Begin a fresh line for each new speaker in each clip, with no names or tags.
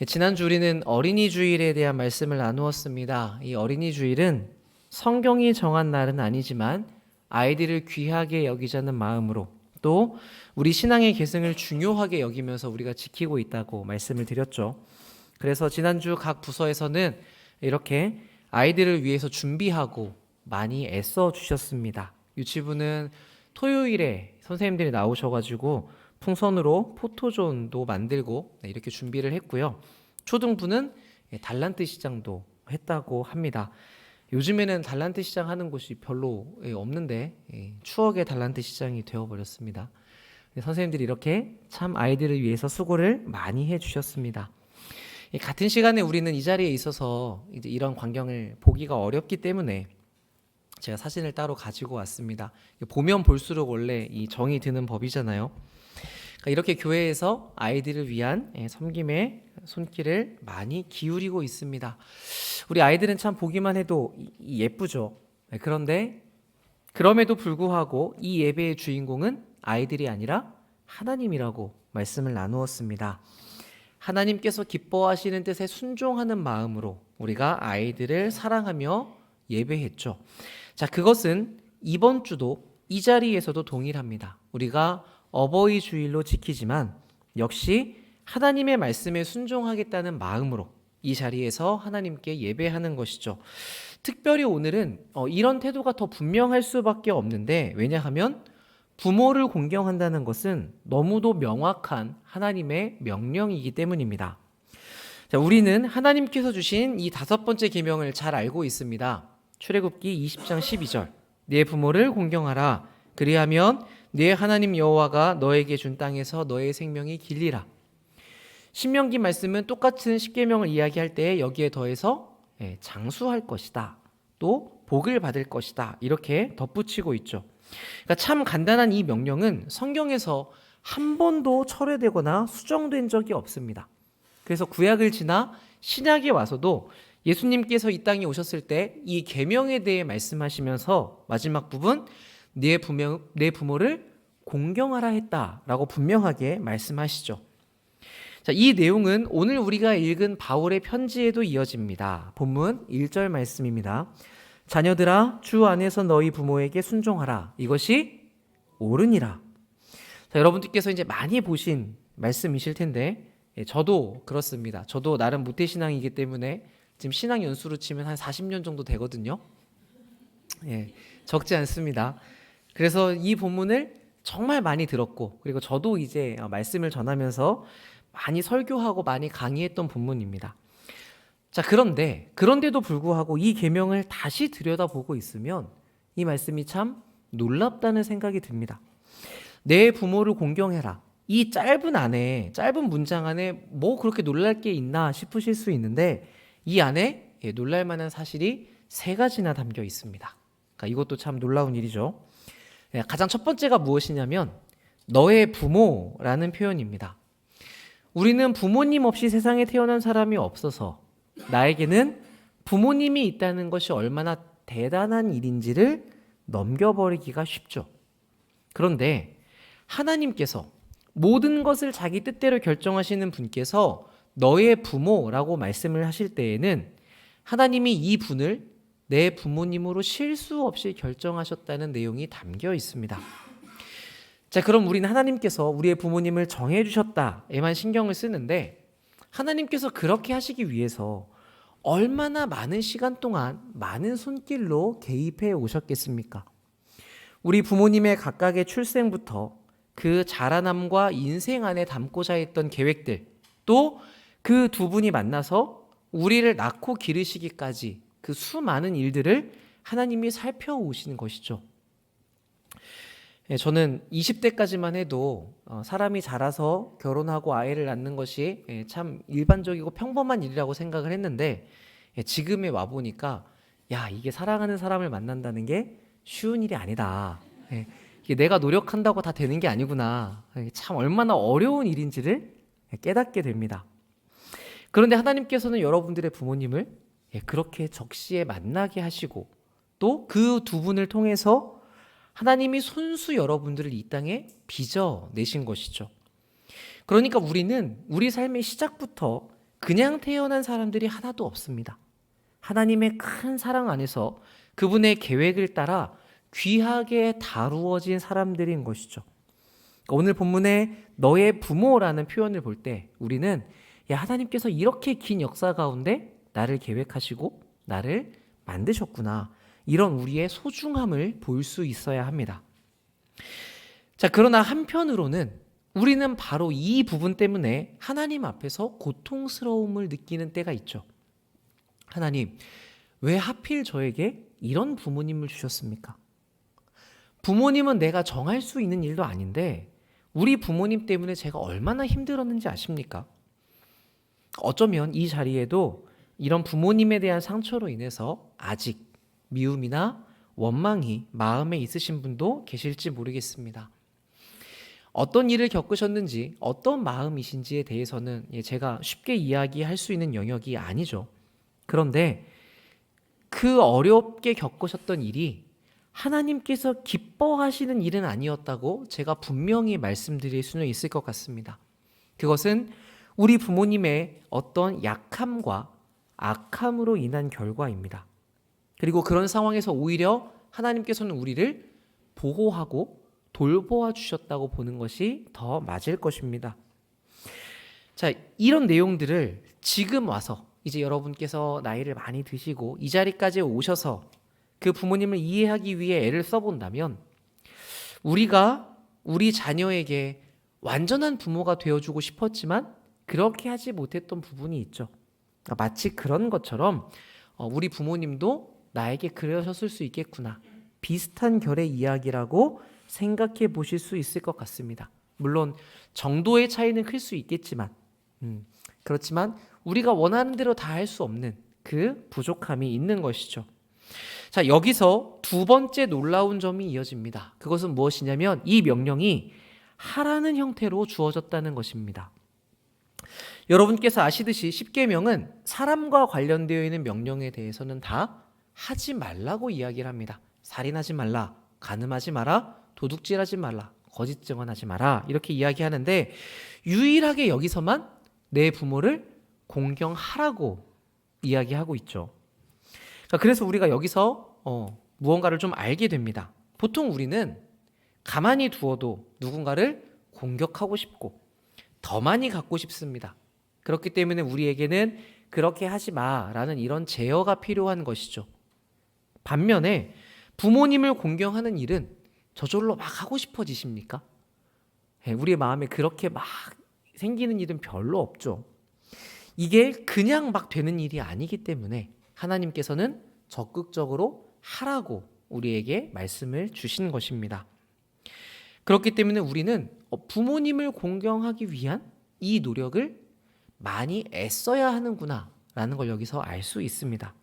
지난주 우리는 어린이 주일에 대한 말씀을 나누었습니다. 이 어린이 주일은 성경이 정한 날은 아니지만 아이들을 귀하게 여기자는 마음으로 또 우리 신앙의 계승을 중요하게 여기면서 우리가 지키고 있다고 말씀을 드렸죠. 그래서 지난주 각 부서에서는 이렇게 아이들을 위해서 준비하고 많이 애써 주셨습니다. 유치부는 토요일에 선생님들이 나오셔가지고 풍선으로 포토존도 만들고 이렇게 준비를 했고요. 초등부는 달란트 시장도 했다고 합니다. 요즘에는 달란트 시장 하는 곳이 별로 없는데 추억의 달란트 시장이 되어버렸습니다. 선생님들이 이렇게 참 아이들을 위해서 수고를 많이 해주셨습니다. 같은 시간에 우리는 이 자리에 있어서 이제 이런 광경을 보기가 어렵기 때문에 제가 사진을 따로 가지고 왔습니다. 보면 볼수록 원래 이 정이 드는 법이잖아요. 이렇게 교회에서 아이들을 위한 섬김의 손길을 많이 기울이고 있습니다. 우리 아이들은 참 보기만 해도 예쁘죠. 그런데 그럼에도 불구하고 이 예배의 주인공은 아이들이 아니라 하나님이라고 말씀을 나누었습니다. 하나님께서 기뻐하시는 뜻에 순종하는 마음으로 우리가 아이들을 사랑하며 예배했죠. 자, 그것은 이번 주도 이 자리에서도 동일합니다. 우리가 어버이 주일로 지키지만 역시 하나님의 말씀에 순종하겠다는 마음으로 이 자리에서 하나님께 예배하는 것이죠. 특별히 오늘은 이런 태도가 더 분명할 수밖에 없는데, 왜냐하면 부모를 공경한다는 것은 너무도 명확한 하나님의 명령이기 때문입니다. 자, 우리는 하나님께서 주신 이 5번째 계명을 잘 알고 있습니다. 출애굽기 20장 12절, 네 부모를 공경하라. 그리하면 네 하나님 여호와가 너에게 준 땅에서 너의 생명이 길리라. 신명기 말씀은 똑같은 십계명을 이야기할 때 여기에 더해서 장수할 것이다, 또 복을 받을 것이다, 이렇게 덧붙이고 있죠. 그러니까 참 간단한 이 명령은 성경에서 한 번도 철회되거나 수정된 적이 없습니다. 그래서 구약을 지나 신약에 와서도 예수님께서 이 땅에 오셨을 때 이 계명에 대해 말씀하시면서 마지막 부분 내 부모를 공경하라 했다라고 분명하게 말씀하시죠. 자, 이 내용은 오늘 우리가 읽은 바울의 편지에도 이어집니다. 본문 1절 말씀입니다. 자녀들아, 주 안에서 너희 부모에게 순종하라. 이것이 옳으니라. 자, 여러분들께서 이제 많이 보신 말씀이실 텐데 저도 그렇습니다. 저도 나름 모태신앙이기 때문에 지금 신앙 연수로 치면 한 40년 정도 되거든요. 적지 않습니다. 그래서 이 본문을 정말 많이 들었고, 그리고 저도 이제 말씀을 전하면서 많이 설교하고 많이 강의했던 본문입니다. 자, 그런데도 불구하고 이 계명을 다시 들여다보고 있으면 이 말씀이 참 놀랍다는 생각이 듭니다. 내 부모를 공경해라. 이 짧은 문장 안에 뭐 그렇게 놀랄 게 있나 싶으실 수 있는데 이 안에 놀랄 만한 사실이 3가지나 담겨 있습니다. 그러니까 이것도 참 놀라운 일이죠. 가장 첫 번째가 무엇이냐면 너의 부모라는 표현입니다. 우리는 부모님 없이 세상에 태어난 사람이 없어서 나에게는 부모님이 있다는 것이 얼마나 대단한 일인지를 넘겨버리기가 쉽죠. 그런데 하나님께서 모든 것을 자기 뜻대로 결정하시는 분께서 너의 부모라고 말씀을 하실 때에는 하나님이 이 분을 내 부모님으로 실수 없이 결정하셨다는 내용이 담겨 있습니다. 자, 그럼 우리는 하나님께서 우리의 부모님을 정해주셨다에만 신경을 쓰는데 하나님께서 그렇게 하시기 위해서 얼마나 많은 시간 동안 많은 손길로 개입해 오셨겠습니까? 우리 부모님의 각각의 출생부터 그 자라남과 인생 안에 담고자 했던 계획들, 또 그 두 분이 만나서 우리를 낳고 기르시기까지 그 수많은 일들을 하나님이 살펴오시는 것이죠. 저는 20대까지만 해도 사람이 자라서 결혼하고 아이를 낳는 것이 참 일반적이고 평범한 일이라고 생각을 했는데 지금에 와보니까 이게 사랑하는 사람을 만난다는 게 쉬운 일이 아니다. 이게 내가 노력한다고 다 되는 게 아니구나. 참 얼마나 어려운 일인지를 깨닫게 됩니다. 그런데 하나님께서는 여러분들의 부모님을 그렇게 적시에 만나게 하시고 또 그 두 분을 통해서 하나님이 손수 여러분들을 이 땅에 빚어내신 것이죠. 그러니까 우리는 우리 삶의 시작부터 그냥 태어난 사람들이 하나도 없습니다. 하나님의 큰 사랑 안에서 그분의 계획을 따라 귀하게 다루어진 사람들인 것이죠. 오늘 본문에 너의 부모라는 표현을 볼 때 우리는 하나님께서 이렇게 긴 역사 가운데 나를 계획하시고 나를 만드셨구나. 이런 우리의 소중함을 볼 수 있어야 합니다. 자, 그러나 한편으로는 우리는 바로 이 부분 때문에 하나님 앞에서 고통스러움을 느끼는 때가 있죠. 하나님, 왜 하필 저에게 이런 부모님을 주셨습니까? 부모님은 내가 정할 수 있는 일도 아닌데 우리 부모님 때문에 제가 얼마나 힘들었는지 아십니까? 어쩌면 이 자리에도 이런 부모님에 대한 상처로 인해서 아직 미움이나 원망이 마음에 있으신 분도 계실지 모르겠습니다. 어떤 일을 겪으셨는지 어떤 마음이신지에 대해서는 제가 쉽게 이야기할 수 있는 영역이 아니죠. 그런데 그 어렵게 겪으셨던 일이 하나님께서 기뻐하시는 일은 아니었다고 제가 분명히 말씀드릴 수는 있을 것 같습니다. 그것은 우리 부모님의 어떤 약함과 악함으로 인한 결과입니다. 그리고 그런 상황에서 오히려 하나님께서는 우리를 보호하고 돌보아 주셨다고 보는 것이 더 맞을 것입니다. 자, 이런 내용들을 지금 와서 이제 여러분께서 나이를 많이 드시고 이 자리까지 오셔서 그 부모님을 이해하기 위해 애를 써본다면 우리가 우리 자녀에게 완전한 부모가 되어주고 싶었지만 그렇게 하지 못했던 부분이 있죠. 마치 그런 것처럼 우리 부모님도 나에게 그러셨을 수 있겠구나. 비슷한 결의 이야기라고 생각해 보실 수 있을 것 같습니다. 물론 정도의 차이는 클 수 있겠지만 그렇지만 우리가 원하는 대로 다 할 수 없는 그 부족함이 있는 것이죠. 자, 여기서 두 번째 놀라운 점이 이어집니다. 그것은 무엇이냐면 이 명령이 하라는 형태로 주어졌다는 것입니다. 여러분께서 아시듯이 십계명은 사람과 관련되어 있는 명령에 대해서는 다 하지 말라고 이야기를 합니다. 살인하지 말라, 간음하지 마라, 도둑질하지 말라, 거짓 증언하지 마라 이렇게 이야기하는데 유일하게 여기서만 내 부모를 공경하라고 이야기하고 있죠. 그래서 우리가 여기서 무언가를 좀 알게 됩니다. 보통 우리는 가만히 두어도 누군가를 공격하고 싶고 더 많이 갖고 싶습니다. 그렇기 때문에 우리에게는 그렇게 하지 마라는 이런 제어가 필요한 것이죠. 반면에 부모님을 공경하는 일은 저절로 막 하고 싶어지십니까? 우리의 마음에 그렇게 막 생기는 일은 별로 없죠. 이게 그냥 막 되는 일이 아니기 때문에 하나님께서는 적극적으로 하라고 우리에게 말씀을 주신 것입니다. 그렇기 때문에 우리는 부모님을 공경하기 위한 이 노력을 많이 애써야 하는구나 라는 걸 여기서 알 수 있습니다.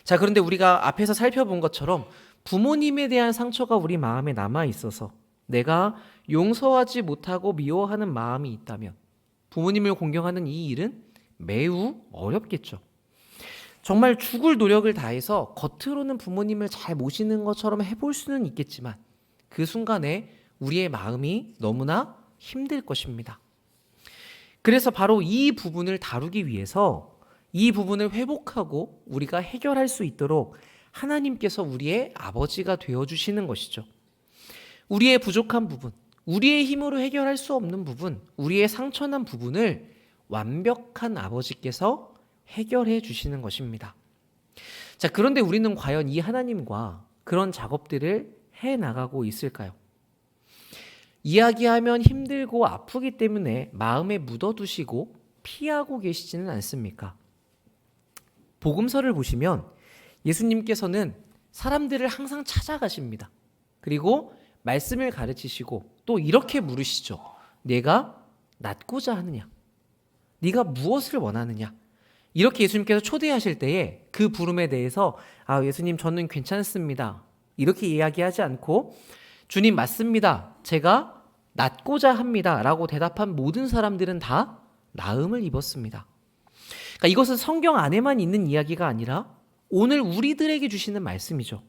자, 그런데 우리가 앞에서 살펴본 것처럼 부모님에 대한 상처가 우리 마음에 남아 있어서 내가 용서하지 못하고 미워하는 마음이 있다면 부모님을 공경하는 이 일은 매우 어렵겠죠. 정말 죽을 노력을 다해서 겉으로는 부모님을 잘 모시는 것처럼 해볼 수는 있겠지만 그 순간에 우리의 마음이 너무나 힘들 것입니다. 그래서 바로 이 부분을 다루기 위해서 이 부분을 회복하고 우리가 해결할 수 있도록 하나님께서 우리의 아버지가 되어주시는 것이죠. 우리의 부족한 부분, 우리의 힘으로 해결할 수 없는 부분, 우리의 상처난 부분을 완벽한 아버지께서 해결해 주시는 것입니다. 자, 그런데 우리는 과연 이 하나님과 그런 작업들을 해 나가고 있을까요? 이야기하면 힘들고 아프기 때문에 마음에 묻어두시고 피하고 계시지는 않습니까? 복음서를 보시면 예수님께서는 사람들을 항상 찾아가십니다. 그리고 말씀을 가르치시고 또 이렇게 물으시죠. 내가 낫고자 하느냐? 네가 무엇을 원하느냐? 이렇게 예수님께서 초대하실 때에 그 부름에 대해서 예수님 저는 괜찮습니다. 이렇게 이야기하지 않고 주님 맞습니다. 제가 낫고자 합니다. 라고 대답한 모든 사람들은 다 나음을 입었습니다. 그러니까 이것은 성경 안에만 있는 이야기가 아니라 오늘 우리들에게 주시는 말씀이죠.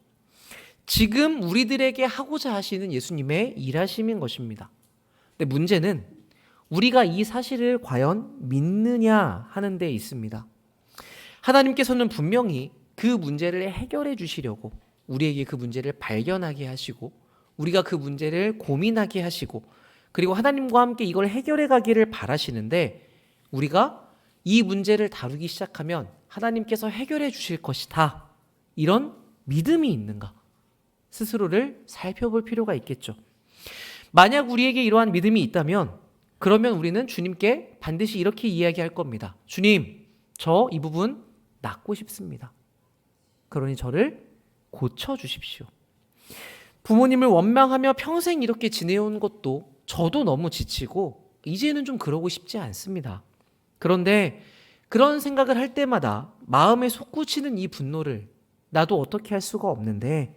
지금 우리들에게 하고자 하시는 예수님의 일하심인 것입니다. 근데 문제는 우리가 이 사실을 과연 믿느냐 하는 데 있습니다. 하나님께서는 분명히 그 문제를 해결해 주시려고 우리에게 그 문제를 발견하게 하시고 우리가 그 문제를 고민하게 하시고 그리고 하나님과 함께 이걸 해결해 가기를 바라시는데 우리가 이 문제를 다루기 시작하면 하나님께서 해결해 주실 것이다. 이런 믿음이 있는가? 스스로를 살펴볼 필요가 있겠죠. 만약 우리에게 이러한 믿음이 있다면 그러면 우리는 주님께 반드시 이렇게 이야기할 겁니다. 주님, 저 이 부분 낫고 싶습니다. 그러니 저를 고쳐주십시오. 부모님을 원망하며 평생 이렇게 지내온 것도 저도 너무 지치고 이제는 좀 그러고 싶지 않습니다. 그런데 그런 생각을 할 때마다 마음에 솟구치는 이 분노를 나도 어떻게 할 수가 없는데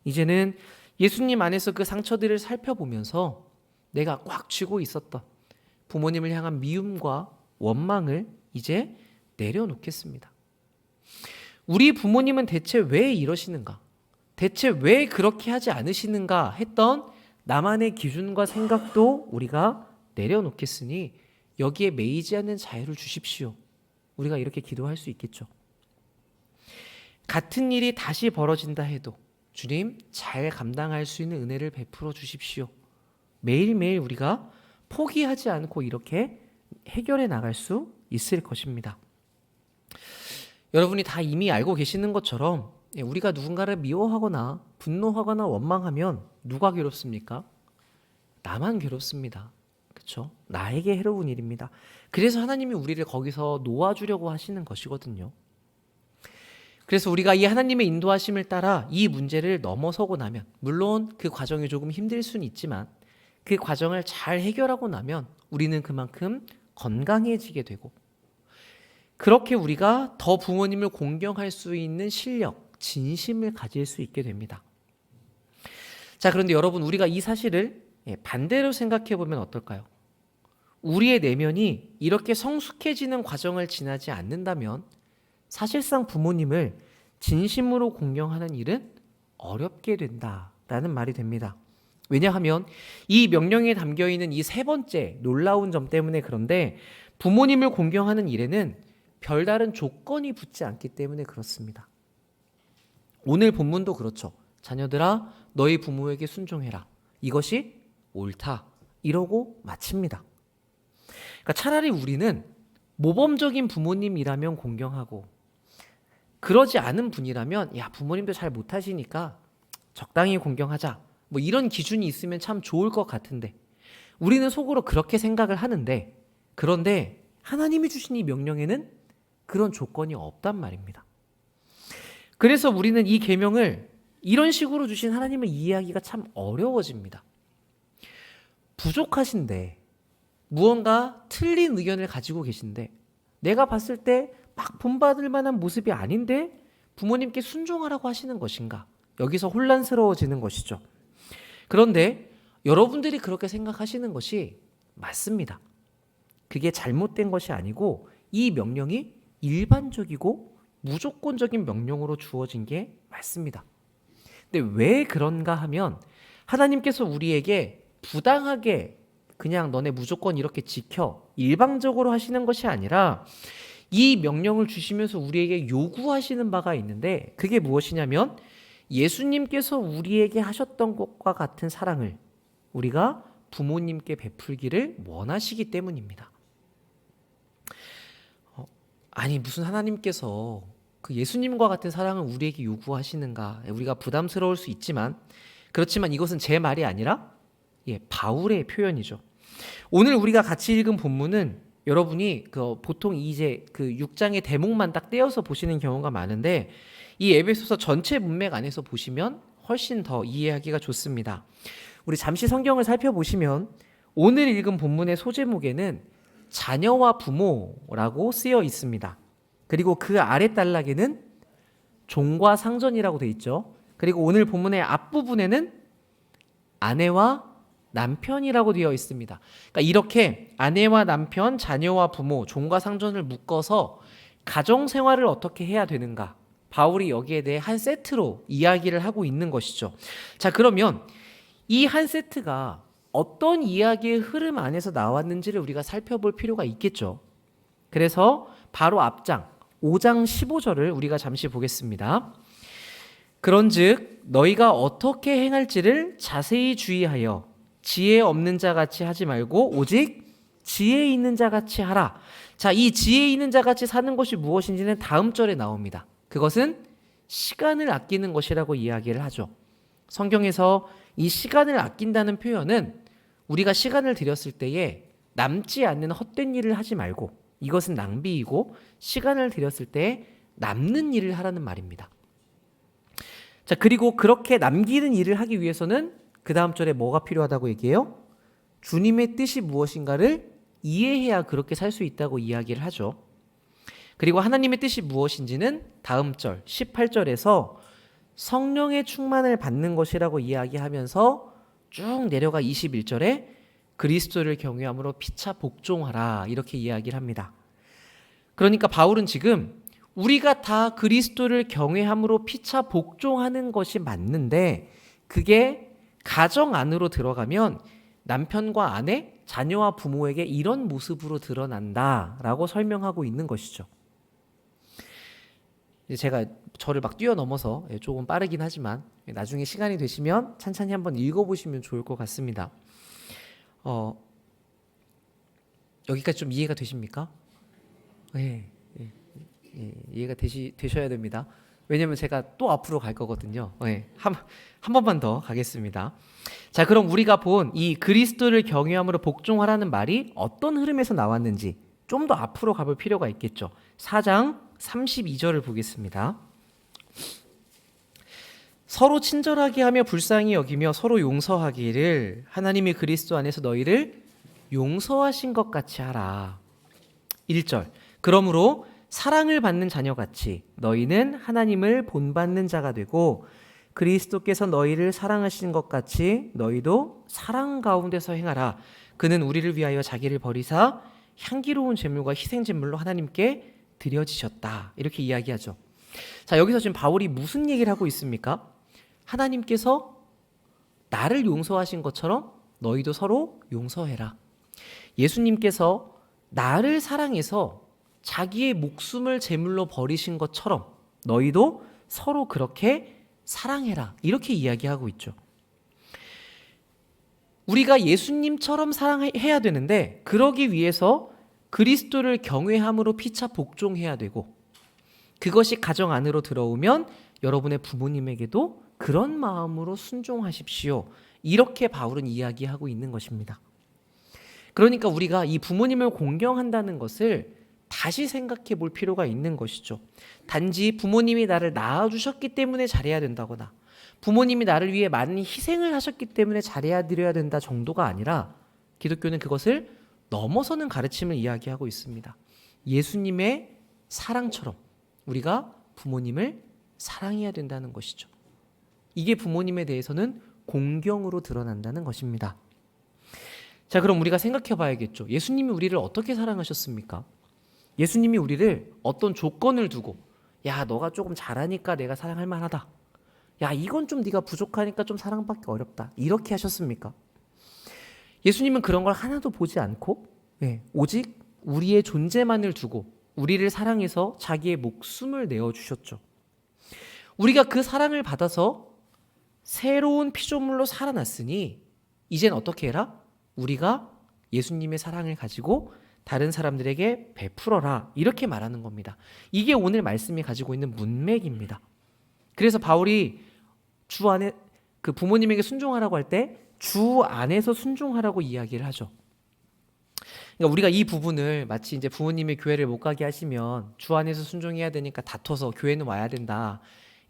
이제는 예수님 안에서 그 상처들을 살펴보면서 내가 꽉 쥐고 있었던 부모님을 향한 미움과 원망을 이제 내려놓겠습니다. 우리 부모님은 대체 왜 이러시는가? 대체 왜 그렇게 하지 않으시는가 했던 나만의 기준과 생각도 우리가 내려놓겠으니 여기에 매이지 않는 자유를 주십시오. 우리가 이렇게 기도할 수 있겠죠. 같은 일이 다시 벌어진다 해도 주님 잘 감당할 수 있는 은혜를 베풀어 주십시오. 매일매일 우리가 포기하지 않고 이렇게 해결해 나갈 수 있을 것입니다. 여러분이 다 이미 알고 계시는 것처럼 우리가 누군가를 미워하거나 분노하거나 원망하면 누가 괴롭습니까? 나만 괴롭습니다. 그렇죠? 나에게 해로운 일입니다. 그래서 하나님이 우리를 거기서 놓아주려고 하시는 것이거든요. 그래서 우리가 이 하나님의 인도하심을 따라 이 문제를 넘어서고 나면 물론 그 과정이 조금 힘들 수는 있지만 그 과정을 잘 해결하고 나면 우리는 그만큼 건강해지게 되고 그렇게 우리가 더 부모님을 공경할 수 있는 실력, 진심을 가질 수 있게 됩니다. 자, 그런데 여러분 우리가 이 사실을 반대로 생각해 보면 어떨까요? 우리의 내면이 이렇게 성숙해지는 과정을 지나지 않는다면 사실상 부모님을 진심으로 공경하는 일은 어렵게 된다라는 말이 됩니다. 왜냐하면 이 명령에 담겨있는 이 세 번째 놀라운 점 때문에 그런데 부모님을 공경하는 일에는 별다른 조건이 붙지 않기 때문에 그렇습니다. 오늘 본문도 그렇죠. 자녀들아 너희 부모에게 순종해라. 이것이 옳다. 이러고 마칩니다. 그러니까 차라리 우리는 모범적인 부모님이라면 공경하고 그러지 않은 분이라면 야 부모님도 잘 못하시니까 적당히 공경하자. 뭐 이런 기준이 있으면 참 좋을 것 같은데 우리는 속으로 그렇게 생각을 하는데 그런데 하나님이 주신 이 명령에는 그런 조건이 없단 말입니다. 그래서 우리는 이 계명을 이런 식으로 주신 하나님을 이해하기가 참 어려워집니다. 부족하신데 무언가 틀린 의견을 가지고 계신데 내가 봤을 때 막 본받을 만한 모습이 아닌데 부모님께 순종하라고 하시는 것인가? 여기서 혼란스러워지는 것이죠. 그런데 여러분들이 그렇게 생각하시는 것이 맞습니다. 그게 잘못된 것이 아니고 이 명령이 일반적이고 무조건적인 명령으로 주어진 게 맞습니다. 근데 왜 그런가 하면 하나님께서 우리에게 부당하게 그냥 너네 무조건 이렇게 지켜 일방적으로 하시는 것이 아니라 이 명령을 주시면서 우리에게 요구하시는 바가 있는데 그게 무엇이냐면 예수님께서 우리에게 하셨던 것과 같은 사랑을 우리가 부모님께 베풀기를 원하시기 때문입니다. 아니 무슨 하나님께서 그 예수님과 같은 사랑을 우리에게 요구하시는가? 우리가 부담스러울 수 있지만 그렇지만 이것은 제 말이 아니라 바울의 표현이죠. 오늘 우리가 같이 읽은 본문은 여러분이 보통 이제 그 6장의 대목만 딱 떼어서 보시는 경우가 많은데 이 에베소서 전체 문맥 안에서 보시면 훨씬 더 이해하기가 좋습니다. 우리 잠시 성경을 살펴보시면 오늘 읽은 본문의 소제목에는 자녀와 부모라고 쓰여 있습니다. 그리고 그 아래 단락에는 종과 상전이라고 되어 있죠. 그리고 오늘 본문의 앞부분에는 아내와 남편이라고 되어 있습니다. 그러니까 이렇게 아내와 남편, 자녀와 부모, 종과 상전을 묶어서 가정 생활을 어떻게 해야 되는가? 바울이 여기에 대해 한 세트로 이야기를 하고 있는 것이죠. 자, 그러면 이 한 세트가 어떤 이야기의 흐름 안에서 나왔는지를 우리가 살펴볼 필요가 있겠죠. 그래서 바로 앞장 5장 15절을 우리가 잠시 보겠습니다. 그런즉 너희가 어떻게 행할지를 자세히 주의하여 지혜 없는 자 같이 하지 말고 오직 지혜 있는 자 같이 하라. 자, 이 지혜 있는 자 같이 사는 것이 무엇인지는 다음 절에 나옵니다. 그것은 시간을 아끼는 것이라고 이야기를 하죠. 성경에서 이 시간을 아낀다는 표현은 우리가 시간을 들였을 때에 남지 않는 헛된 일을 하지 말고 이것은 낭비이고 시간을 들였을 때 남는 일을 하라는 말입니다. 자, 그리고 그렇게 남기는 일을 하기 위해서는 그 다음 절에 뭐가 필요하다고 얘기해요? 주님의 뜻이 무엇인가를 이해해야 그렇게 살 수 있다고 이야기를 하죠. 그리고 하나님의 뜻이 무엇인지는 다음 절 18절에서 성령의 충만을 받는 것이라고 이야기하면서 쭉 내려가 21절에 그리스도를 경외함으로 피차 복종하라 이렇게 이야기를 합니다. 그러니까 바울은 지금 우리가 다 그리스도를 경외함으로 피차 복종하는 것이 맞는데 그게 가정 안으로 들어가면 남편과 아내, 자녀와 부모에게 이런 모습으로 드러난다라고 설명하고 있는 것이죠. 제가 저를 막 뛰어넘어서 조금 빠르긴 하지만 나중에 시간이 되시면 찬찬히 한번 읽어보시면 좋을 것 같습니다. 여기까지 좀 이해가 되십니까? 네, 이해가 되셔야 됩니다. 왜냐면 제가 또 앞으로 갈 거거든요. 한 번만 더 가겠습니다. 자, 그럼 우리가 본 이 그리스도를 경외함으로 복종하라는 말이 어떤 흐름에서 나왔는지 좀 더 앞으로 가볼 필요가 있겠죠. 4장 32절을 보겠습니다. 서로 친절하게 하며 불쌍히 여기며 서로 용서하기를 하나님이 그리스도 안에서 너희를 용서하신 것 같이 하라. 1절 그러므로 사랑을 받는 자녀같이 너희는 하나님을 본받는 자가 되고 그리스도께서 너희를 사랑하신 것 같이 너희도 사랑 가운데서 행하라. 그는 우리를 위하여 자기를 버리사 향기로운 제물과 희생 제물로 하나님께 드려지셨다. 이렇게 이야기하죠. 자, 여기서 지금 바울이 무슨 얘기를 하고 있습니까? 하나님께서 나를 용서하신 것처럼 너희도 서로 용서해라. 예수님께서 나를 사랑해서 자기의 목숨을 제물로 버리신 것처럼 너희도 서로 그렇게 사랑해라. 이렇게 이야기하고 있죠. 우리가 예수님처럼 사랑해야 되는데 그러기 위해서 그리스도를 경외함으로 피차 복종해야 되고 그것이 가정 안으로 들어오면 여러분의 부모님에게도 그런 마음으로 순종하십시오. 이렇게 바울은 이야기하고 있는 것입니다. 그러니까 우리가 이 부모님을 공경한다는 것을 다시 생각해 볼 필요가 있는 것이죠. 단지 부모님이 나를 낳아주셨기 때문에 잘해야 된다거나 부모님이 나를 위해 많은 희생을 하셨기 때문에 잘해야 드려야 된다 정도가 아니라 기독교는 그것을 넘어서는 가르침을 이야기하고 있습니다. 예수님의 사랑처럼 우리가 부모님을 사랑해야 된다는 것이죠. 이게 부모님에 대해서는 공경으로 드러난다는 것입니다. 자, 그럼 우리가 생각해 봐야겠죠. 예수님이 우리를 어떻게 사랑하셨습니까? 예수님이 우리를 어떤 조건을 두고 야, 너가 조금 잘하니까 내가 사랑할 만하다. 야, 이건 좀 네가 부족하니까 좀 사랑받기 어렵다. 이렇게 하셨습니까? 예수님은 그런 걸 하나도 보지 않고 오직 우리의 존재만을 두고 우리를 사랑해서 자기의 목숨을 내어주셨죠. 우리가 그 사랑을 받아서 새로운 피조물로 살아났으니 이젠 어떻게 해라? 우리가 예수님의 사랑을 가지고 다른 사람들에게 베풀어라. 이렇게 말하는 겁니다. 이게 오늘 말씀이 가지고 있는 문맥입니다. 그래서 바울이 주 안에 그 부모님에게 순종하라고 할 때 주 안에서 순종하라고 이야기를 하죠. 그러니까 우리가 이 부분을 마치 이제 부모님이 교회를 못 가게 하시면 주 안에서 순종해야 되니까 다퉈서 교회는 와야 된다.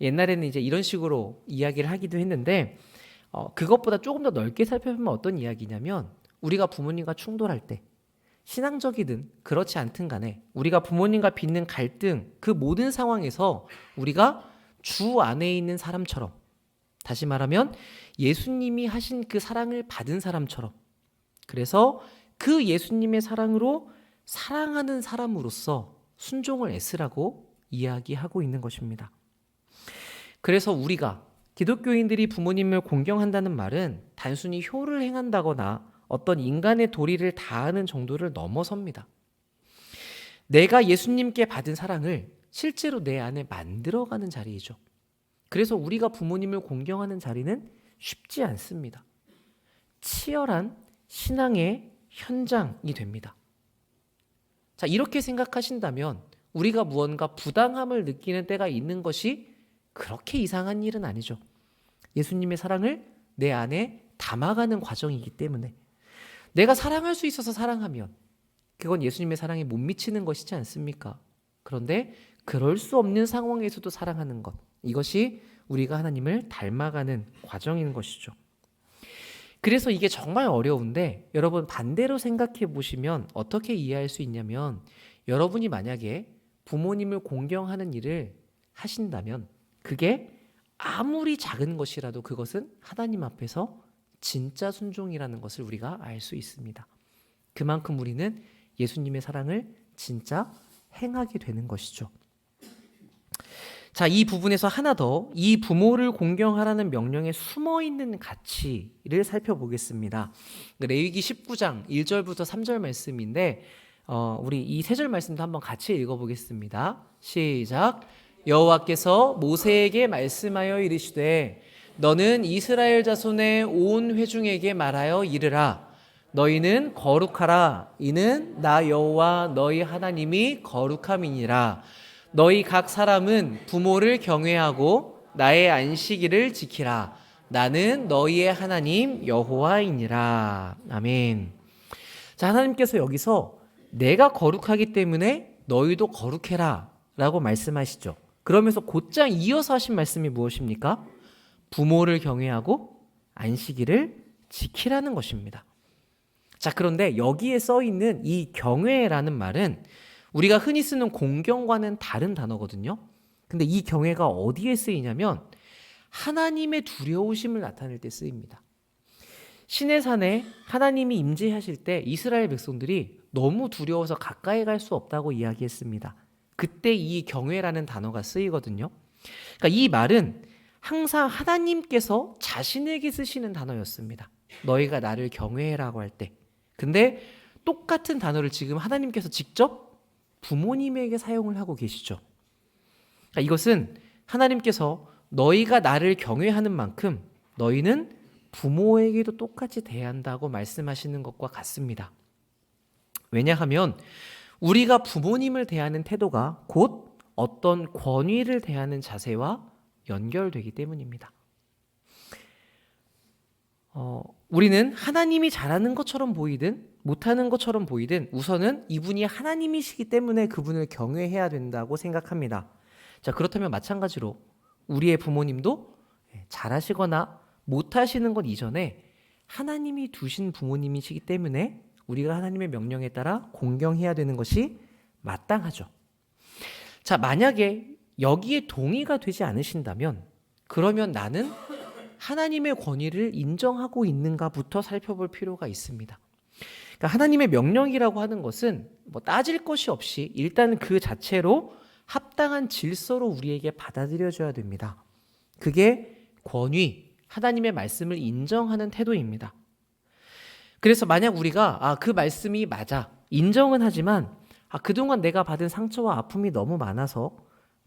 옛날에는 이제 이런 식으로 이야기를 하기도 했는데 그것보다 조금 더 넓게 살펴보면 어떤 이야기냐면 우리가 부모님과 충돌할 때 신앙적이든 그렇지 않든 간에 우리가 부모님과 빚는 갈등 그 모든 상황에서 우리가 주 안에 있는 사람처럼 다시 말하면 예수님이 하신 그 사랑을 받은 사람처럼 그래서 그 예수님의 사랑으로 사랑하는 사람으로서 순종을 애쓰라고 이야기하고 있는 것입니다. 그래서 우리가 기독교인들이 부모님을 공경한다는 말은 단순히 효를 행한다거나 어떤 인간의 도리를 다하는 정도를 넘어섭니다. 내가 예수님께 받은 사랑을 실제로 내 안에 만들어가는 자리이죠. 그래서 우리가 부모님을 공경하는 자리는 쉽지 않습니다. 치열한 신앙의 현장이 됩니다. 자, 이렇게 생각하신다면 우리가 무언가 부당함을 느끼는 때가 있는 것이 그렇게 이상한 일은 아니죠. 예수님의 사랑을 내 안에 담아가는 과정이기 때문에 내가 사랑할 수 있어서 사랑하면 그건 예수님의 사랑에 못 미치는 것이지 않습니까? 그런데 그럴 수 없는 상황에서도 사랑하는 것, 이것이 우리가 하나님을 닮아가는 과정인 것이죠. 그래서 이게 정말 어려운데 여러분 반대로 생각해 보시면 어떻게 이해할 수 있냐면 여러분이 만약에 부모님을 공경하는 일을 하신다면 그게 아무리 작은 것이라도 그것은 하나님 앞에서 진짜 순종이라는 것을 우리가 알 수 있습니다. 그만큼 우리는 예수님의 사랑을 진짜 행하게 되는 것이죠. 자, 이 부분에서 하나 더 이 부모를 공경하라는 명령에 숨어있는 가치를 살펴보겠습니다. 레위기 19장 1절부터 3절 말씀인데 우리 이 세 절 말씀도 한번 같이 읽어보겠습니다. 시작. 여호와께서 모세에게 말씀하여 이르시되 너는 이스라엘 자손의 온 회중에게 말하여 이르라. 너희는 거룩하라. 이는 나 여호와 너희 하나님이 거룩함이니라. 너희 각 사람은 부모를 경외하고 나의 안식일을 지키라. 나는 너희의 하나님 여호와이니라. 아멘. 자, 하나님께서 여기서 내가 거룩하기 때문에 너희도 거룩해라 라고 말씀하시죠. 그러면서 곧장 이어서 하신 말씀이 무엇입니까? 부모를 경외하고 안식일을 지키라는 것입니다. 자, 그런데 여기에 써 있는 이 경외라는 말은 우리가 흔히 쓰는 공경과는 다른 단어거든요. 근데 이 경외가 어디에 쓰이냐면 하나님의 두려우심을 나타낼 때 쓰입니다. 시내산에 하나님이 임재하실 때 이스라엘 백성들이 너무 두려워서 가까이 갈 수 없다고 이야기했습니다. 그때 이 경외라는 단어가 쓰이거든요. 그러니까 이 말은 항상 하나님께서 자신에게 쓰시는 단어였습니다. 너희가 나를 경외해라고 할 때. 근데 똑같은 단어를 지금 하나님께서 직접 부모님에게 사용을 하고 계시죠. 그러니까 이것은 하나님께서 너희가 나를 경외하는 만큼 너희는 부모에게도 똑같이 대해야 한다고 말씀하시는 것과 같습니다. 왜냐하면 우리가 부모님을 대하는 태도가 곧 어떤 권위를 대하는 자세와 연결되기 때문입니다. 우리는 하나님이 잘하는 것처럼 보이든 못하는 것처럼 보이든 우선은 이분이 하나님이시기 때문에 그분을 경외해야 된다고 생각합니다. 자, 그렇다면 마찬가지로 우리의 부모님도 잘하시거나 못하시는 것 이전에 하나님이 두신 부모님이시기 때문에 우리가 하나님의 명령에 따라 공경해야 되는 것이 마땅하죠. 자, 만약에 여기에 동의가 되지 않으신다면 그러면 나는 하나님의 권위를 인정하고 있는가부터 살펴볼 필요가 있습니다. 그러니까 하나님의 명령이라고 하는 것은 뭐 따질 것이 없이 일단 그 자체로 합당한 질서로 우리에게 받아들여져야 됩니다. 그게 권위, 하나님의 말씀을 인정하는 태도입니다. 그래서 만약 우리가 그 말씀이 맞아, 인정은 하지만 그동안 내가 받은 상처와 아픔이 너무 많아서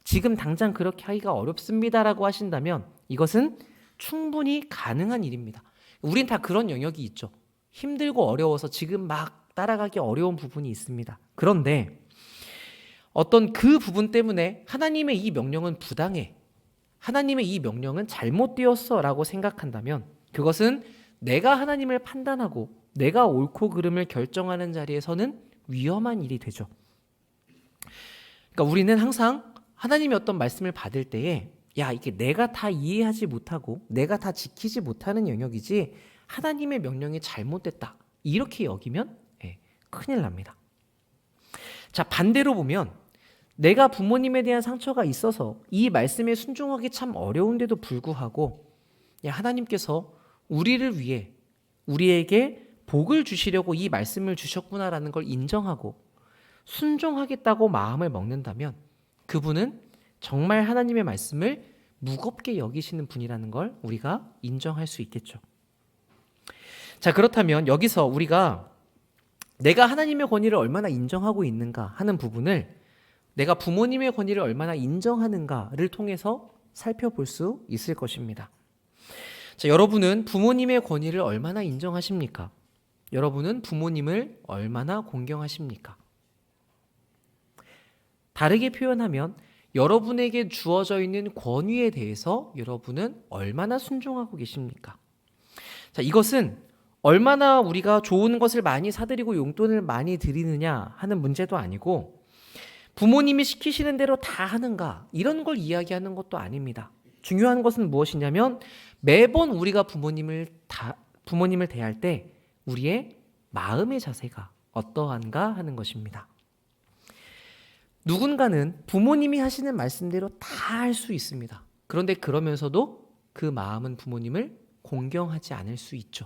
지금 당장 그렇게 하기가 어렵습니다라고 하신다면 이것은 충분히 가능한 일입니다. 우린 다 그런 영역이 있죠. 힘들고 어려워서 지금 막 따라가기 어려운 부분이 있습니다. 그런데 어떤 그 부분 때문에 하나님의 이 명령은 부당해, 하나님의 이 명령은 잘못되었어 라고 생각한다면 그것은 내가 하나님을 판단하고 내가 옳고 그름을 결정하는 자리에서는 위험한 일이 되죠. 그러니까 우리는 항상 하나님의 어떤 말씀을 받을 때에 이게 내가 다 이해하지 못하고 내가 다 지키지 못하는 영역이지 하나님의 명령이 잘못됐다 이렇게 여기면 큰일 납니다. 자, 반대로 보면 내가 부모님에 대한 상처가 있어서 이 말씀에 순종하기 참 어려운데도 불구하고 하나님께서 우리를 위해 우리에게 복을 주시려고 이 말씀을 주셨구나라는 걸 인정하고 순종하겠다고 마음을 먹는다면 그분은 정말 하나님의 말씀을 무겁게 여기시는 분이라는 걸 우리가 인정할 수 있겠죠. 자, 그렇다면 여기서 우리가 내가 하나님의 권위를 얼마나 인정하고 있는가 하는 부분을 내가 부모님의 권위를 얼마나 인정하는가를 통해서 살펴볼 수 있을 것입니다. 자, 여러분은 부모님의 권위를 얼마나 인정하십니까? 여러분은 부모님을 얼마나 공경하십니까? 다르게 표현하면 여러분에게 주어져 있는 권위에 대해서 여러분은 얼마나 순종하고 계십니까? 자, 이것은 얼마나 우리가 좋은 것을 많이 사드리고 용돈을 많이 드리느냐 하는 문제도 아니고 부모님이 시키시는 대로 다 하는가 이런 걸 이야기하는 것도 아닙니다. 중요한 것은 무엇이냐면 매번 우리가 부모님을 대할 때 우리의 마음의 자세가 어떠한가 하는 것입니다. 누군가는 부모님이 하시는 말씀대로 다 할 수 있습니다. 그런데 그러면서도 그 마음은 부모님을 공경하지 않을 수 있죠.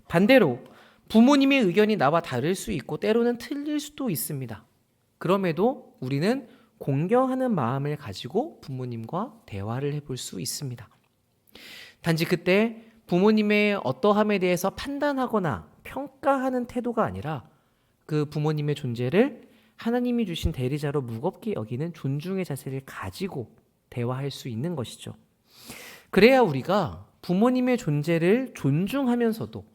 반대로 부모님의 의견이 나와 다를 수 있고 때로는 틀릴 수도 있습니다. 그럼에도 우리는 공경하는 마음을 가지고 부모님과 대화를 해볼 수 있습니다. 단지 그때 부모님의 어떠함에 대해서 판단하거나 평가하는 태도가 아니라 그 부모님의 존재를 하나님이 주신 대리자로 무겁게 여기는 존중의 자세를 가지고 대화할 수 있는 것이죠. 그래야 우리가 부모님의 존재를 존중하면서도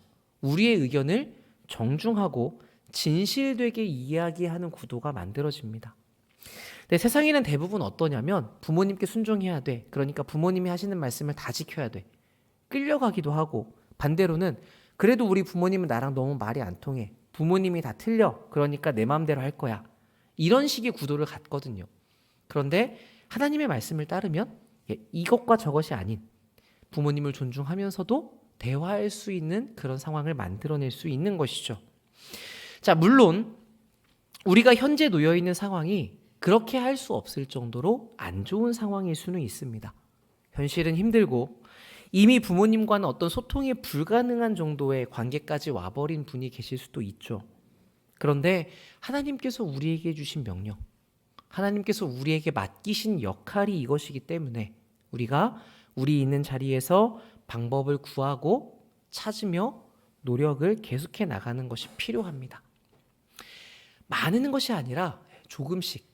우리의 의견을 정중하고 진실되게 이야기하는 구도가 만들어집니다. 근데 세상에는 대부분 어떠냐면 부모님께 순종해야 돼. 그러니까 부모님이 하시는 말씀을 다 지켜야 돼. 끌려가기도 하고 반대로는 그래도 우리 부모님은 나랑 너무 말이 안 통해. 부모님이 다 틀려. 그러니까 내 마음대로 할 거야. 이런 식의 구도를 갖거든요. 그런데 하나님의 말씀을 따르면 이것과 저것이 아닌 부모님을 존중하면서도 대화할 수 있는 그런 상황을 만들어낼 수 있는 것이죠. 자, 물론 우리가 현재 놓여 있는 상황이 그렇게 할 수 없을 정도로 안 좋은 상황일 수는 있습니다. 현실은 힘들고 이미 부모님과는 어떤 소통이 불가능한 정도의 관계까지 와버린 분이 계실 수도 있죠. 그런데 하나님께서 우리에게 주신 명령, 하나님께서 우리에게 맡기신 역할이 이것이기 때문에 우리가 우리 있는 자리에서 방법을 구하고 찾으며 노력을 계속해 나가는 것이 필요합니다. 많은 것이 아니라 조금씩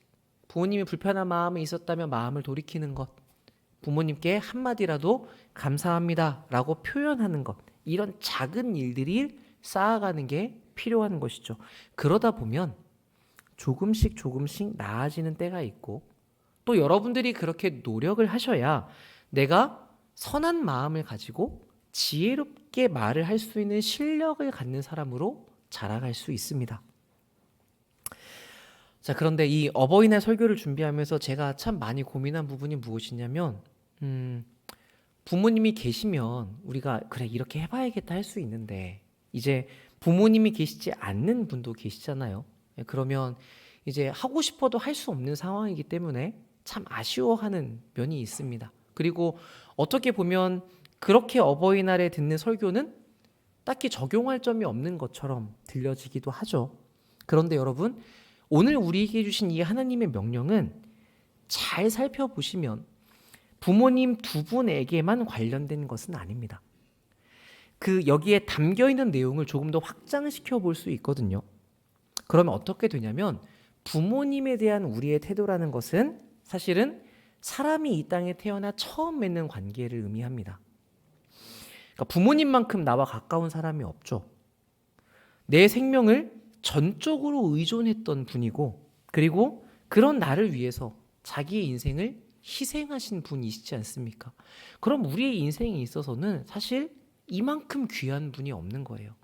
부모님이 불편한 마음이 있었다면 마음을 돌이키는 것, 부모님께 한마디라도 감사합니다 라고 표현하는 것, 이런 작은 일들이 쌓아가는 게 필요한 것이죠. 그러다 보면 조금씩 나아지는 때가 있고 또 여러분들이 그렇게 노력을 하셔야 내가 선한 마음을 가지고 지혜롭게 말을 할 수 있는 실력을 갖는 사람으로 자라갈 수 있습니다. 자, 그런데 이 어버이날 설교를 준비하면서 제가 참 많이 고민한 부분이 무엇이냐면 부모님이 계시면 우리가 그래 이렇게 해봐야겠다 할 수 있는데 이제 부모님이 계시지 않는 분도 계시잖아요. 그러면 이제 하고 싶어도 할 수 없는 상황이기 때문에 참 아쉬워하는 면이 있습니다. 그리고 어떻게 보면 그렇게 어버이날에 듣는 설교는 딱히 적용할 점이 없는 것처럼 들려지기도 하죠. 그런데 여러분, 오늘 우리에게 주신 이 하나님의 명령은 잘 살펴보시면 부모님 두 분에게만 관련된 것은 아닙니다. 여기에 담겨 있는 내용을 조금 더 확장시켜 볼 수 있거든요. 그러면 어떻게 되냐면 부모님에 대한 우리의 태도라는 것은 사실은 사람이 이 땅에 태어나 처음 맺는 관계를 의미합니다. 그러니까 부모님만큼 나와 가까운 사람이 없죠. 내 생명을 전적으로 의존했던 분이고 그리고 그런 나를 위해서 자기의 인생을 희생하신 분이시지 않습니까? 그럼 우리의 인생에 있어서는 사실 이만큼 귀한 분이 없는 거예요.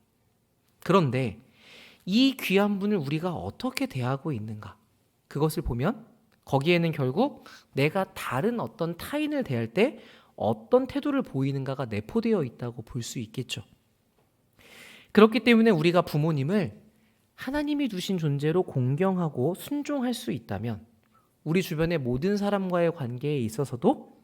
그런데 이 귀한 분을 우리가 어떻게 대하고 있는가? 그것을 보면 거기에는 결국 내가 다른 어떤 타인을 대할 때 어떤 태도를 보이는가가 내포되어 있다고 볼 수 있겠죠. 그렇기 때문에 우리가 부모님을 하나님이 두신 존재로 공경하고 순종할 수 있다면 우리 주변의 모든 사람과의 관계에 있어서도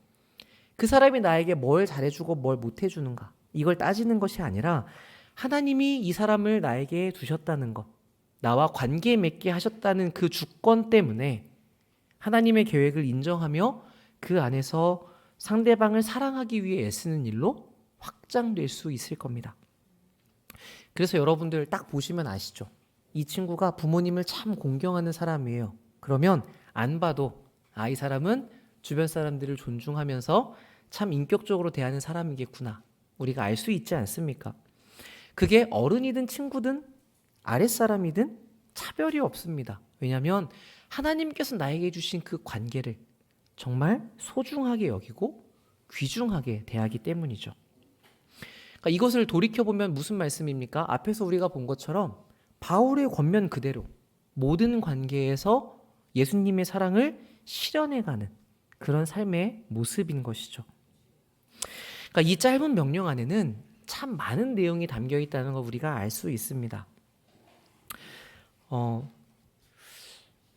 그 사람이 나에게 뭘 잘해주고 뭘 못해주는가 이걸 따지는 것이 아니라 하나님이 이 사람을 나에게 두셨다는 것, 나와 관계 맺게 하셨다는 그 주권 때문에 하나님의 계획을 인정하며 그 안에서 상대방을 사랑하기 위해 애쓰는 일로 확장될 수 있을 겁니다. 그래서 여러분들 딱 보시면 아시죠? 이 친구가 부모님을 참 공경하는 사람이에요. 그러면 안 봐도 이 사람은 주변 사람들을 존중하면서 참 인격적으로 대하는 사람이겠구나. 우리가 알 수 있지 않습니까? 그게 어른이든 친구든 아랫사람이든 차별이 없습니다. 왜냐하면 하나님께서 나에게 주신 그 관계를 정말 소중하게 여기고 귀중하게 대하기 때문이죠. 그러니까 이것을 돌이켜보면 무슨 말씀입니까? 앞에서 우리가 본 것처럼 바울의 권면 그대로 모든 관계에서 예수님의 사랑을 실현해가는 그런 삶의 모습인 것이죠. 그러니까 이 짧은 명령 안에는 참 많은 내용이 담겨 있다는 걸 우리가 알 수 있습니다.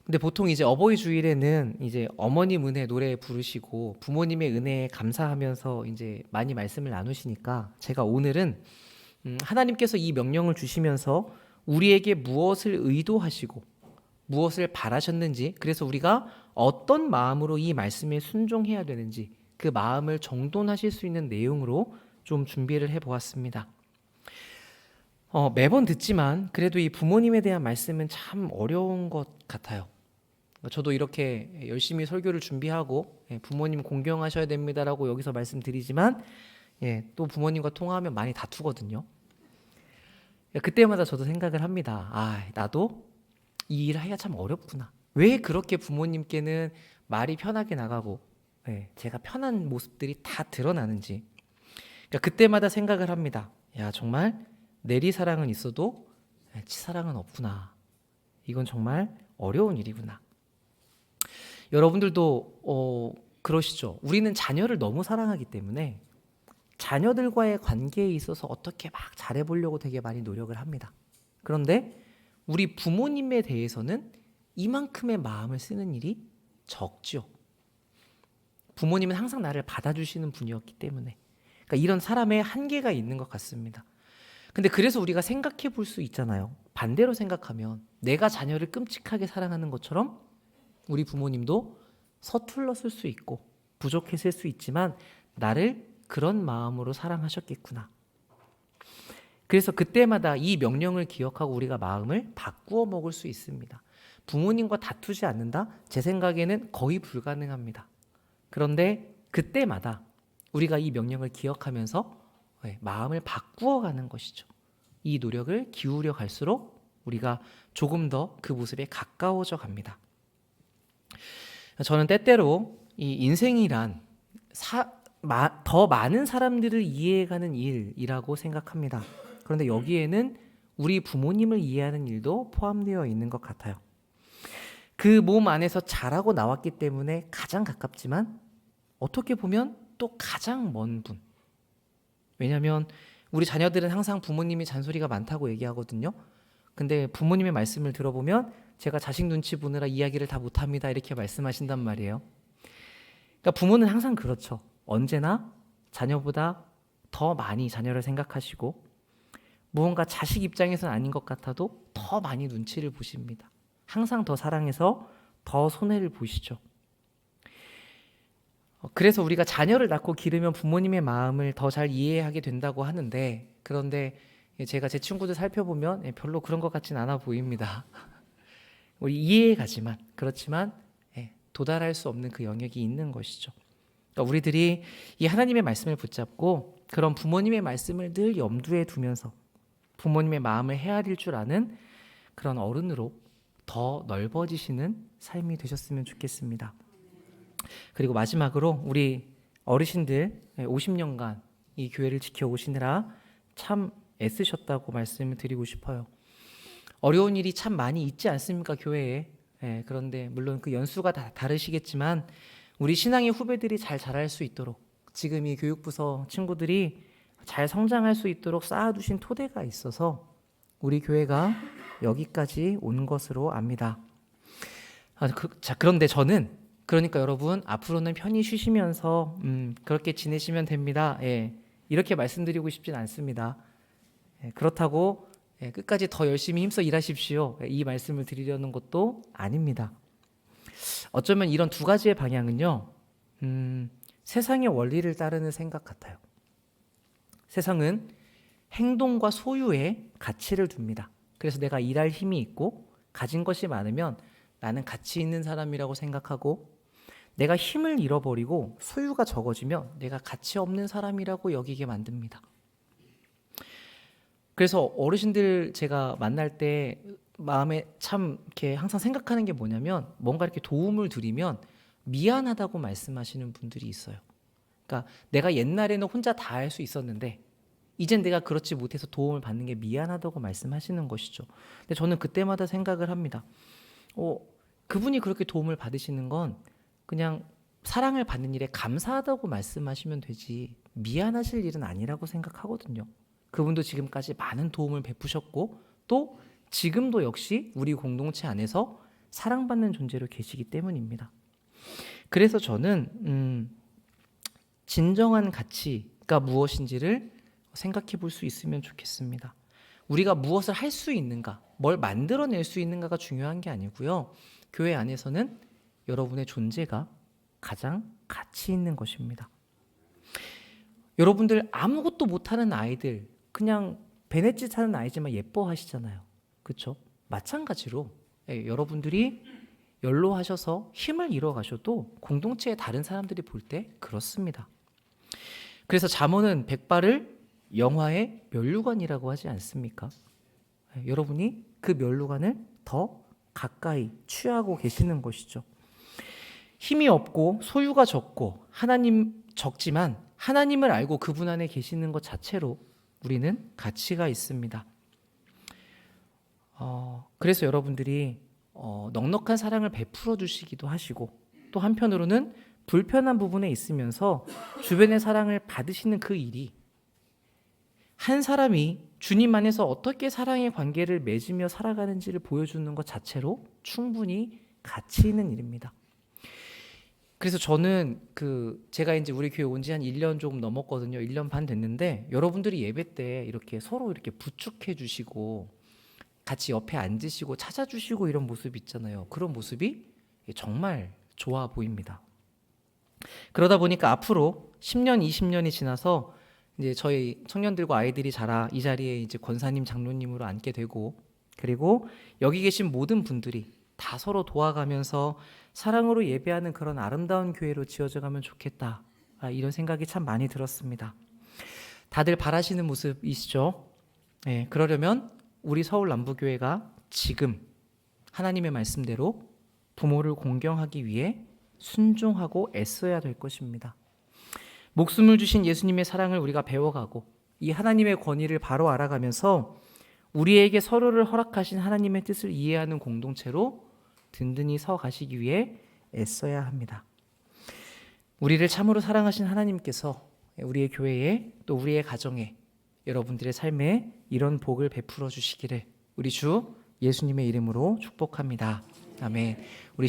근데 보통 이제 어버이 주일에는 이제 어머님 은혜 노래 부르시고 부모님의 은혜에 감사하면서 이제 많이 말씀을 나누시니까 제가 오늘은 하나님께서 이 명령을 주시면서 우리에게 무엇을 의도하시고 무엇을 바라셨는지, 그래서 우리가 어떤 마음으로 이 말씀에 순종해야 되는지 그 마음을 정돈하실 수 있는 내용으로 좀 준비를 해보았습니다. 매번 듣지만 그래도 이 부모님에 대한 말씀은 참 어려운 것 같아요. 저도 이렇게 열심히 설교를 준비하고 부모님 공경하셔야 됩니다라고 여기서 말씀드리지만 또 부모님과 통화하면 많이 다투거든요. 그때마다 저도 생각을 합니다. 나도 이 일을 하기가 참 어렵구나. 왜 그렇게 부모님께는 말이 편하게 나가고 제가 편한 모습들이 다 드러나는지. 그러니까 그때마다 생각을 합니다. 정말 내리사랑은 있어도 치사랑은 없구나. 이건 정말 어려운 일이구나. 여러분들도 그러시죠. 우리는 자녀를 너무 사랑하기 때문에 자녀들과의 관계에 있어서 어떻게 막 잘해보려고 되게 많이 노력을 합니다. 그런데 우리 부모님에 대해서는 이만큼의 마음을 쓰는 일이 적죠. 부모님은 항상 나를 받아주시는 분이었기 때문에. 그러니까 이런 사람의 한계가 있는 것 같습니다. 근데 그래서 우리가 생각해 볼 수 있잖아요. 반대로 생각하면 내가 자녀를 끔찍하게 사랑하는 것처럼 우리 부모님도 서툴렀을 수 있고 부족했을 수 있지만 나를 그런 마음으로 사랑하셨겠구나. 그래서 그때마다 이 명령을 기억하고 우리가 마음을 바꾸어 먹을 수 있습니다. 부모님과 다투지 않는다? 제 생각에는 거의 불가능합니다. 그런데 그때마다 우리가 이 명령을 기억하면서 마음을 바꾸어 가는 것이죠. 이 노력을 기울여 갈수록 우리가 조금 더 그 모습에 가까워져 갑니다. 저는 때때로 이 인생이란 더 많은 사람들을 이해해가는 일이라고 생각합니다. 그런데 여기에는 우리 부모님을 이해하는 일도 포함되어 있는 것 같아요. 그 몸 안에서 자라고 나왔기 때문에 가장 가깝지만 어떻게 보면 또 가장 먼 분. 왜냐하면 우리 자녀들은 항상 부모님이 잔소리가 많다고 얘기하거든요. 근데 부모님의 말씀을 들어보면 제가 자식 눈치 보느라 이야기를 다 못합니다 이렇게 말씀하신단 말이에요. 그러니까 부모는 항상 그렇죠. 언제나 자녀보다 더 많이 자녀를 생각하시고 무언가 자식 입장에서는 아닌 것 같아도 더 많이 눈치를 보십니다. 항상 더 사랑해서 더 손해를 보시죠. 그래서 우리가 자녀를 낳고 기르면 부모님의 마음을 더 잘 이해하게 된다고 하는데, 그런데 제가 제 친구들 살펴보면 별로 그런 것 같진 않아 보입니다. 우리 이해가지만 그렇지만 도달할 수 없는 그 영역이 있는 것이죠. 그러니까 우리들이 이 하나님의 말씀을 붙잡고 그런 부모님의 말씀을 늘 염두에 두면서 부모님의 마음을 헤아릴 줄 아는 그런 어른으로 더 넓어지시는 삶이 되셨으면 좋겠습니다. 그리고 마지막으로 우리 어르신들 50년간 이 교회를 지켜오시느라 참 애쓰셨다고 말씀을 드리고 싶어요. 어려운 일이 참 많이 있지 않습니까, 교회에. 그런데 물론 그 연수가 다 다르시겠지만 우리 신앙의 후배들이 잘 자랄 수 있도록 지금 이 교육부서 친구들이 잘 성장할 수 있도록 쌓아두신 토대가 있어서 우리 교회가 여기까지 온 것으로 압니다. 그런데 저는 그러니까 여러분 앞으로는 편히 쉬시면서 그렇게 지내시면 됩니다. 이렇게 말씀드리고 싶진 않습니다. 그렇다고 끝까지 더 열심히 힘써 일하십시오. 이 말씀을 드리려는 것도 아닙니다. 어쩌면 이런 두 가지의 방향은요, 세상의 원리를 따르는 생각 같아요. 세상은 행동과 소유에 가치를 둡니다. 그래서 내가 일할 힘이 있고 가진 것이 많으면 나는 가치 있는 사람이라고 생각하고, 내가 힘을 잃어버리고 소유가 적어지면 내가 가치 없는 사람이라고 여기게 만듭니다. 그래서 어르신들 제가 만날 때 마음에 참 이렇게 항상 생각하는 게 뭐냐면, 뭔가 이렇게 도움을 드리면 미안하다고 말씀하시는 분들이 있어요. 그러니까 내가 옛날에는 혼자 다 할 수 있었는데 이젠 내가 그렇지 못해서 도움을 받는 게 미안하다고 말씀하시는 것이죠. 근데 저는 그때마다 생각을 합니다. 그분이 그렇게 도움을 받으시는 건 그냥 사랑을 받는 일에 감사하다고 말씀하시면 되지 미안하실 일은 아니라고 생각하거든요. 그분도 지금까지 많은 도움을 베푸셨고 또 지금도 역시 우리 공동체 안에서 사랑받는 존재로 계시기 때문입니다. 그래서 저는 진정한 가치가 무엇인지를 생각해 볼 수 있으면 좋겠습니다. 우리가 무엇을 할 수 있는가, 뭘 만들어낼 수 있는가가 중요한 게 아니고요. 교회 안에서는 여러분의 존재가 가장 가치 있는 것입니다. 여러분들 아무것도 못하는 아이들, 그냥 베네짓 하는 아이지만 예뻐하시잖아요. 그렇죠? 마찬가지로 여러분들이 연로하셔서 힘을 잃어가셔도 공동체의 다른 사람들이 볼 때 그렇습니다. 그래서 잠언은 백발을 영화의 면류관이라고 하지 않습니까? 여러분이 그 면류관을 더 가까이 취하고 계시는 것이죠. 힘이 없고 소유가 적고 적지만 하나님을 알고 그분 안에 계시는 것 자체로 우리는 가치가 있습니다. 그래서 여러분들이 넉넉한 사랑을 베풀어 주시기도 하시고, 또 한편으로는 불편한 부분에 있으면서 주변의 사랑을 받으시는 그 일이 한 사람이 주님 안에서 어떻게 사랑의 관계를 맺으며 살아가는지를 보여주는 것 자체로 충분히 가치 있는 일입니다. 그래서 저는 제가 이제 우리 교회 온 지 한 1년 조금 넘었거든요. 1년 반 됐는데 여러분들이 예배 때 이렇게 서로 이렇게 부축해 주시고 같이 옆에 앉으시고 찾아주시고 이런 모습 있잖아요. 그런 모습이 정말 좋아 보입니다. 그러다 보니까 앞으로 10년, 20년이 지나서 이제 저희 청년들과 아이들이 자라 이 자리에 이제 권사님, 장로님으로 앉게 되고, 그리고 여기 계신 모든 분들이 다 서로 도와가면서 사랑으로 예배하는 그런 아름다운 교회로 지어져 가면 좋겠다. 이런 생각이 참 많이 들었습니다. 다들 바라시는 모습이시죠? 네, 그러려면 우리 서울 남부교회가 지금 하나님의 말씀대로 부모를 공경하기 위해 순종하고 애써야 될 것입니다. 목숨을 주신 예수님의 사랑을 우리가 배워가고 이 하나님의 권위를 바로 알아가면서 우리에게 서로를 허락하신 하나님의 뜻을 이해하는 공동체로 든든히 서 가시기 위해 애써야 합니다. 우리를 참으로 사랑하신 하나님께서 우리의 교회에 또 우리의 가정에 여러분들의 삶에 이런 복을 베풀어 주시기를 우리 주 예수님의 이름으로 축복합니다. 아멘. 우리